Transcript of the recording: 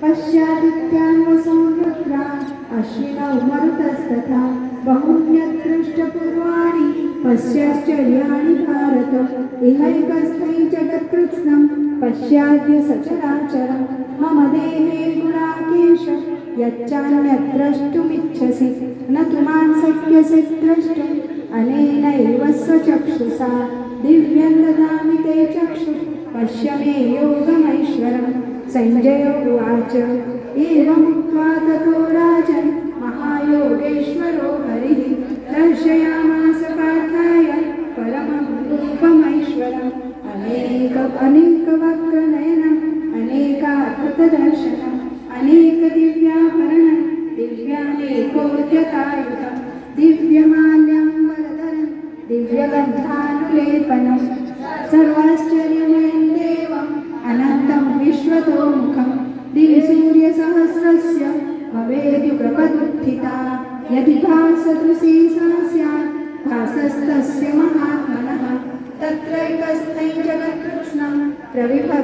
पश्यादित्यान् वसुरुद्रान् अश्विनौ मरुतस्तथा बहुन्यदृष्टपूर्वाणि पश्याश्चर्याणि भारत इहैकस्थै जगत्कृत्स्नं पश्याद्य सचराचरं मम देहे गुणाकेश यच्चान्यद् द्रष्टुमिच्छसि न तु मां शक्यसे द्रष्टुम् अनेनैव स्वचक्षुषा दिव्यं ददामि ते चक्षुः पश्य मे योगमैश्वरम्। संजय उवाच एवमुक्त्वा ततो राजन् महायोगेश्वरो हरिः दर्शयामास पार्थाय परमं रूपमैश्वरम् अनेकवक्त्रनयनम् अनेकाद्भुतदर्शनम् अनेकदिव्याभरणम् दिव्यानेकोद्यतायुधम् दिव्यमाल्याम्बरधरम् दिव्यगन्धानुलेपनम् सर्वाश्चर्यमयं देवम् अनन्तं विश्वतोमुखं दिव्यसूर्यसहस्रस्य भवेद्युगपदुत्थिता यदि भासदृशी सा स्यात् भासस्तस्य महात्मनः तत्रैकस्थै जगत्कृत्स्नं प्रविभव